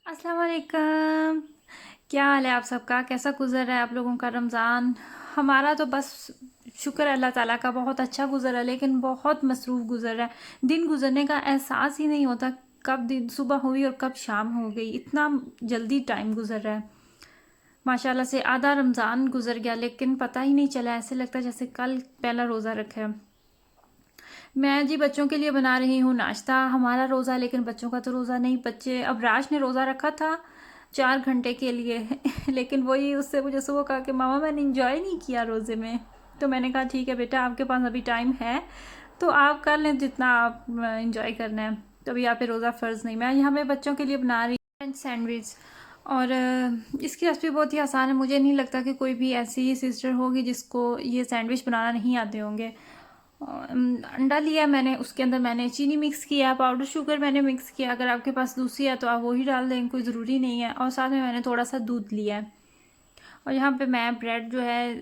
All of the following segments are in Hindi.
अस्सलाम वालेकुम। क्या हाल है आप सबका? कैसा गुज़र रहा है आप लोगों का रमज़ान? हमारा तो बस शुक्र है अल्लाह ताला का, बहुत अच्छा गुज़रा, लेकिन बहुत मसरूफ़ गुज़र रहा है। दिन गुज़रने का एहसास ही नहीं होता, कब दिन सुबह हुई और कब शाम हो गई। इतना जल्दी टाइम गुज़र रहा है। माशाल्लाह से आधा रमज़ान गुज़र गया, लेकिन पता ही नहीं चला। ऐसे लगता है जैसे कल पहला रोज़ा रखा है। मैं जी बच्चों के लिए बना रही हूँ नाश्ता। हमारा रोज़ा, लेकिन बच्चों का तो रोज़ा नहीं। बच्चे, अब राज ने रोज़ा रखा था 4 घंटे के लिए लेकिन वही उससे मुझे सुबह कहा कि मामा मैंने इंजॉय नहीं किया रोज़े में। तो मैंने कहा ठीक है बेटा, आपके पास अभी टाइम है तो आप कर लें जितना आप इंजॉय करना है। तो अभी यहाँ पे रोज़ा फ़र्ज़ नहीं। मैं यहाँ पे बच्चों के लिए बना रही हूँ सैंडविच, और इसकी रेसिपी बहुत ही आसान है। मुझे नहीं लगता कि कोई भी ऐसी सिस्टर होगी जिसको ये सैंडविच बनाना नहीं आते होंगे। अंडा लिया मैंने, उसके अंदर मैंने चीनी मिक्स किया, पाउडर शुगर मैंने मिक्स किया। अगर आपके पास दूसरी है तो आप वही डाल दें, कोई ज़रूरी नहीं है। और साथ में मैंने थोड़ा सा दूध लिया है। और यहाँ पे मैं ब्रेड जो है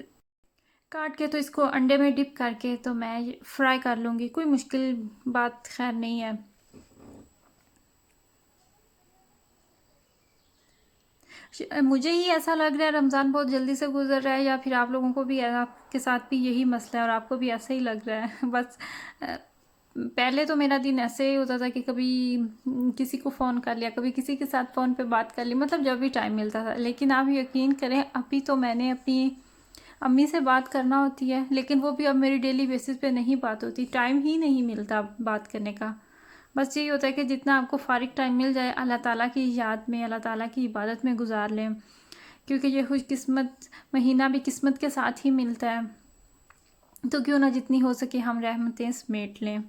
काट के, तो इसको अंडे में डिप करके तो मैं फ्राई कर लूँगी। कोई मुश्किल बात खैर नहीं है। मुझे ही ऐसा लग रहा है रमज़ान बहुत जल्दी से गुजर रहा है, या फिर आप लोगों को भी, आपके साथ भी यही मसला है और आपको भी ऐसा ही लग रहा है बस पहले तो मेरा दिन ऐसे ही होता था कि कभी किसी को फ़ोन कर लिया, कभी किसी के साथ फ़ोन पे बात कर ली, मतलब जब भी टाइम मिलता था। लेकिन आप यकीन करें, अभी तो मैंने अपनी अम्मी से बात करना होती है, लेकिन वो भी अब मेरी डेली बेसिस पे नहीं बात होती। टाइम ही नहीं मिलता बात करने का। बस यही होता है कि जितना आपको फ़ारिग टाइम मिल जाए अल्लाह ताला की याद में, अल्लाह ताला की इबादत में गुजार लें, क्योंकि ये खुशकिस्मत महीना भी किस्मत के साथ ही मिलता है। तो क्यों ना जितनी हो सके हम रहमतें समेट लें।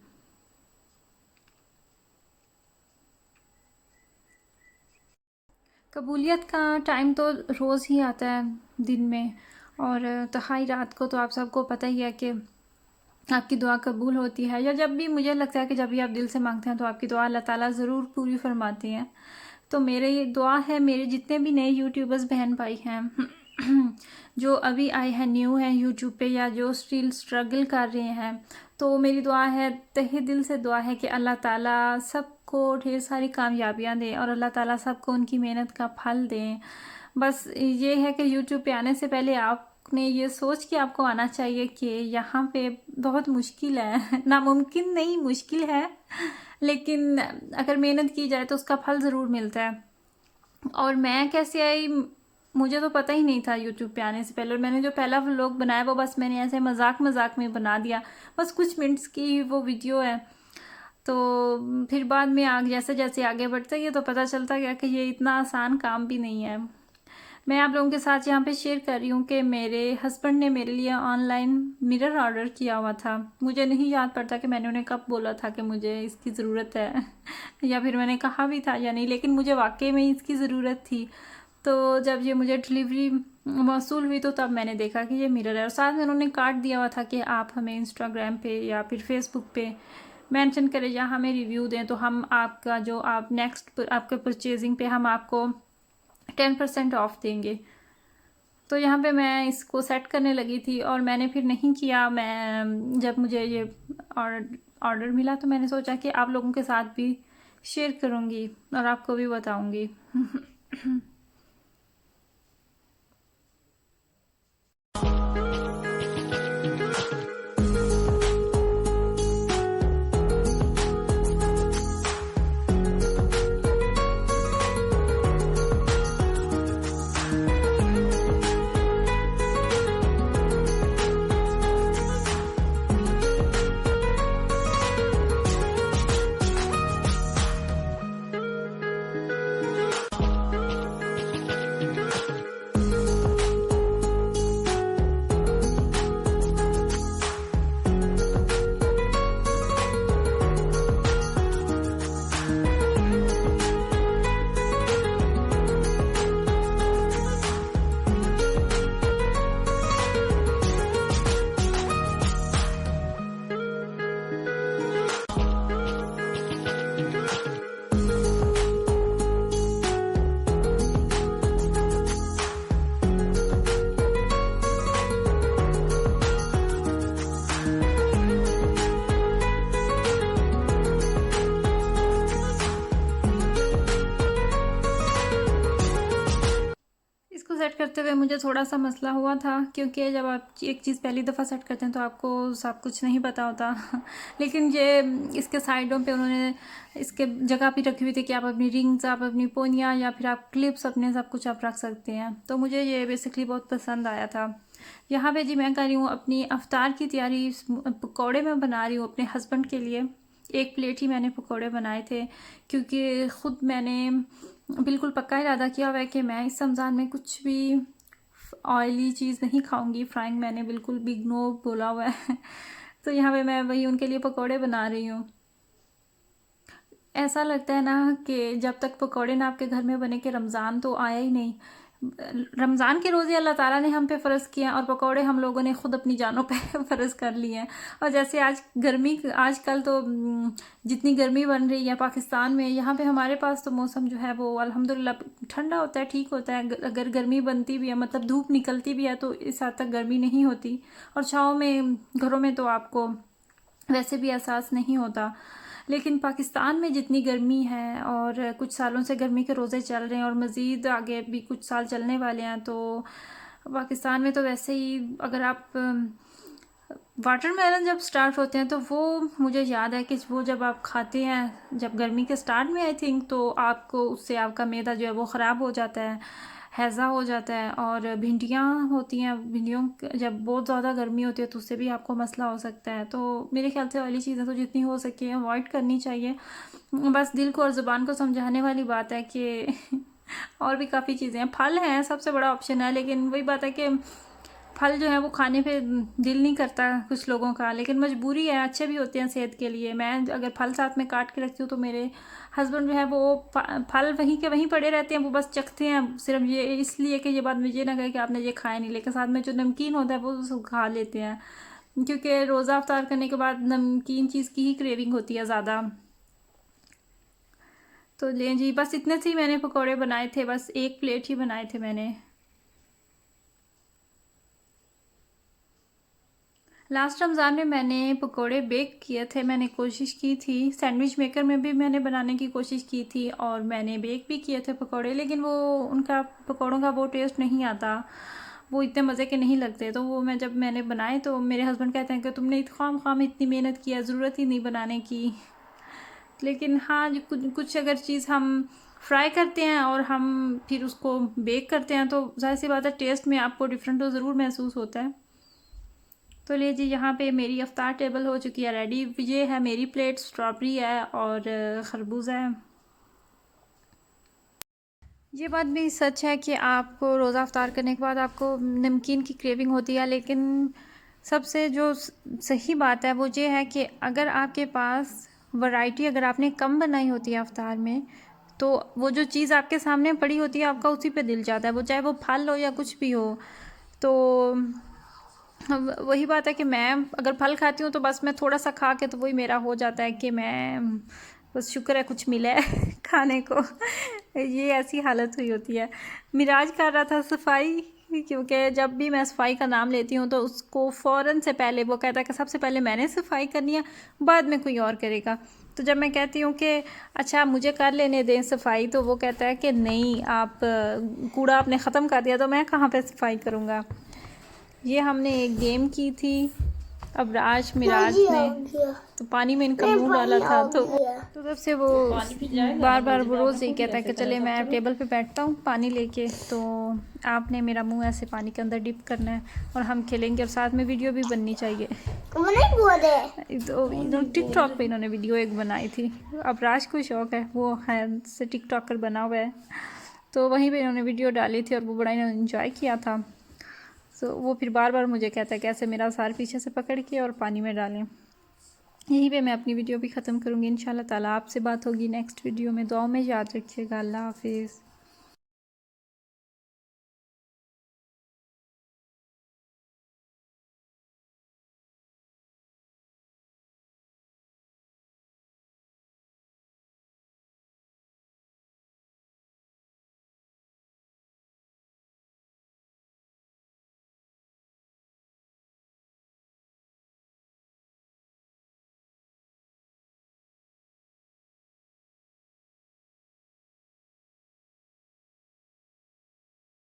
कबूलियत का टाइम तो रोज़ ही आता है दिन में, और तहाई रात को तो आप सबको पता ही है कि आपकी दुआ कबूल होती है। या जब भी, मुझे लगता है कि जब भी आप दिल से मांगते हैं तो आपकी दुआ अल्लाह ताला ज़रूर पूरी फरमाती हैं। तो मेरे ये दुआ है, मेरे जितने भी नए यूट्यूबर्स बहन भाई हैं जो अभी आए हैं, न्यू हैं यूट्यूब पे, या जो स्टिल स्ट्रगल कर रहे हैं, तो मेरी दुआ है, तहे दिल से दुआ है कि अल्लाह ताला सबको ढेर सारी कामयाबियाँ दें और अल्लाह ताला सबको उनकी मेहनत का फल दें। बस ये है कि यूट्यूब पे आने से पहले आपने ये सोच के आपको आना चाहिए कि यहाँ पे बहुत मुश्किल है नामुमकिन नहीं, मुश्किल है, लेकिन अगर मेहनत की जाए तो उसका फल ज़रूर मिलता है। और मैं कैसे आई, मुझे तो पता ही नहीं था यूट्यूब पे आने से पहले। और मैंने जो पहला व्लॉग बनाया वो बस मैंने ऐसे मजाक मजाक में बना दिया, बस कुछ मिनट्स की वो वीडियो है। तो फिर बाद में जैसे जैसे आगे बढ़ते गए तो पता चलता गया कि ये इतना आसान काम भी नहीं है। मैं आप लोगों के साथ यहाँ पे शेयर कर रही हूँ कि मेरे हस्बैंड ने मेरे लिए ऑनलाइन मिरर ऑर्डर किया हुआ था। मुझे नहीं याद पड़ता कि मैंने उन्हें कब बोला था कि मुझे इसकी ज़रूरत है या फिर मैंने कहा भी था या नहीं, लेकिन मुझे वाकई में इसकी ज़रूरत थी। तो जब ये मुझे डिलीवरी मौसूल हुई तो तब मैंने देखा कि ये मिरर है, और साथ में उन्होंने कार्ड दिया हुआ था कि आप हमें इंस्टाग्राम पे या फिर फेसबुक पे मेंशन करें या हमें रिव्यू दें, तो हम आपका जो आप नेक्स्ट आपके परचेजिंग पे हम आपको 10% ऑफ देंगे। तो यहाँ पे मैं इसको सेट करने लगी थी और मैंने फिर नहीं किया। मैं जब मुझे ये ऑर्डर मिला तो मैंने सोचा कि आप लोगों के साथ भी शेयर करूँगी और आपको भी बताऊँगी करते हुए मुझे थोड़ा सा मसला हुआ था, क्योंकि जब आप एक चीज़ पहली दफ़ा सेट करते हैं तो आपको सब कुछ नहीं पता होता लेकिन ये इसके साइडों पे उन्होंने इसके जगह भी रखी हुई थी कि आप अपनी रिंग्स, आप अपनी पोनियाँ या फिर आप क्लिप्स अपने सब कुछ आप रख सकते हैं। तो मुझे ये बेसिकली बहुत पसंद आया था। यहाँ पे जी मैं कर रही हूँ अपनी अफ्तार की तैयारी। पकौड़े मैं बना रही हूँ अपने हस्बैंड के लिए। एक प्लेट ही मैंने पकौड़े बनाए थे, क्योंकि ख़ुद मैंने बिल्कुल पक्का इरादा किया हुआ है कि मैं इस रमज़ान में कुछ भी ऑयली चीज़ नहीं खाऊंगी। फ्राइंग मैंने बिल्कुल बिग नो बोला हुआ है तो यहाँ पे मैं वही उनके लिए पकौड़े बना रही हूँ। ऐसा लगता है ना कि जब तक पकौड़े ना आपके घर में बने के रमज़ान तो आया ही नहीं। रमज़ान के रोज़े अल्लाह ताला ने हम पे फ़र्ज़ किए हैं और पकौड़े हम लोगों ने ख़ुद अपनी जानों पे फ़र्ज़ कर लिए हैं। और जैसे आजकल तो जितनी गर्मी बन रही है पाकिस्तान में, यहाँ पे हमारे पास तो मौसम जो है वो अल्हम्दुलिल्लाह ठंडा होता है, ठीक होता है। अगर गर्मी बनती भी है, मतलब धूप निकलती भी है, तो इस हद तक गर्मी नहीं होती। और छाँव में घरों में तो आपको वैसे भी एहसास नहीं होता। लेकिन पाकिस्तान में जितनी गर्मी है, और कुछ सालों से गर्मी के रोज़े चल रहे हैं और मज़ीद आगे भी कुछ साल चलने वाले हैं, तो पाकिस्तान में तो वैसे ही अगर आप वाटरमेलन जब स्टार्ट होते हैं तो वो मुझे याद है कि वो जब आप खाते हैं जब गर्मी के स्टार्ट में आई थिंक, तो आपको उससे आपका मैदा जो है वो ख़राब हो जाता है, हैज़ा हो जाता है। और भिंडियाँ होती हैं, भिंडियों जब बहुत ज़्यादा गर्मी होती है तो उससे भी आपको मसला हो सकता है। तो मेरे ख्याल से ऑयली चीज़ें तो जितनी हो सके अवॉइड करनी चाहिए। बस दिल को और ज़ुबान को समझाने वाली बात है कि और भी काफ़ी चीज़ें हैं। फल हैं, सबसे बड़ा ऑप्शन है, लेकिन वही बात है कि फल जो है वो खाने पे दिल नहीं करता कुछ लोगों का, लेकिन मजबूरी है, अच्छे भी होते हैं सेहत के लिए। मैं अगर फल साथ में काट के रखती हूँ तो मेरे हस्बैंड जो है वो फल वहीं के वहीं पड़े रहते हैं, वो बस चखते हैं, सिर्फ ये इसलिए कि ये बात मुझे ना कहे कि आपने ये खाया नहीं, लेकिन साथ में जो नमकीन होता है वो सब खा लेते हैं, क्योंकि रोज़ा अफ्तार करने के बाद नमकीन चीज़ की ही क्रेविंग होती है ज़्यादा। तो ले जी, बस इतने से ही मैंने पकौड़े बनाए थे, बस एक प्लेट ही बनाए थे मैंने। लास्ट रमज़ान में मैंने पकोड़े बेक किए थे, मैंने कोशिश की थी, सैंडविच मेकर में भी मैंने बनाने की कोशिश की थी और मैंने बेक भी किए थे पकोड़े, लेकिन वो उनका पकोड़ों का वो टेस्ट नहीं आता, वो इतने मज़े के नहीं लगते। तो वो जब मैंने बनाए तो मेरे हस्बैंड कहते हैं कि तुमने खाम इतनी मेहनत किया, ज़रूरत ही नहीं बनाने की। लेकिन हाँ, जो कुछ अगर चीज़ हम फ्राई करते हैं और हम फिर उसको बेक करते हैं तो ज़ाहिर सी बात है टेस्ट में आपको डिफरेंट तो ज़रूर महसूस होता है। तो ले जी, यहाँ पे मेरी अफ्तार टेबल हो चुकी है रेडी। ये है मेरी प्लेट, स्ट्रॉबेरी है और खरबूजा है। ये बात भी सच है कि आपको रोज़ा अफ्तार करने के बाद आपको नमकीन की क्रेविंग होती है, लेकिन सबसे जो सही बात है वो ये है कि अगर आपके पास वैरायटी अगर आपने कम बनाई होती है अफ्तार में, तो वो जो चीज़ आपके सामने पड़ी होती है आपका उसी पे दिल जाता है, वो चाहे वो फल हो या कुछ भी हो। तो वही बात है कि मैं अगर फल खाती हूँ तो बस मैं थोड़ा सा खा के तो वही मेरा हो जाता है कि मैं बस शुक्र है कुछ मिला है खाने को। ये ऐसी हालत हुई होती है। मिराज कर रहा था सफाई, क्योंकि जब भी मैं सफाई का नाम लेती हूँ तो उसको फ़ौरन से पहले वो कहता है कि सबसे पहले मैंने सफाई करनी है, बाद में कोई और करेगा। तो जब मैं कहती हूँ कि अच्छा मुझे कर लेने दें सफाई, तो वो कहता है कि नहीं, आप कूड़ा आपने ख़त्म कर दिया तो मैं कहाँ पे सफाई करूँगा। ये हमने एक गेम की थी अबराज मिराज ने, तो पानी में इनका मुंह डाला था, तो तब से वो बार बार वो रोज़ यही कहता है कि चले मैं टेबल पे बैठता हूँ पानी लेके, तो आपने मेरा मुंह ऐसे पानी के अंदर डिप करना है और हम खेलेंगे और साथ में वीडियो भी बननी चाहिए। तो टिकटॉक पे इन्होंने वीडियो एक बनाई थी, अबराज को शौक़ है, वो है से टिकटॉकर बना हुआ है, तो वहीं पे इन्होंने वीडियो डाली थी और वो बड़ा इन्होंने इन्जॉय किया था। तो वो फिर बार बार मुझे कहता है कैसे मेरा सार पीछे से पकड़ के और पानी में डालें। यहीं पे मैं अपनी वीडियो भी ख़त्म करूँगी। इंशाल्लाह ताला आपसे बात होगी नेक्स्ट वीडियो में। दुआओं में याद रखिएगा। अल्लाह हाफिज़।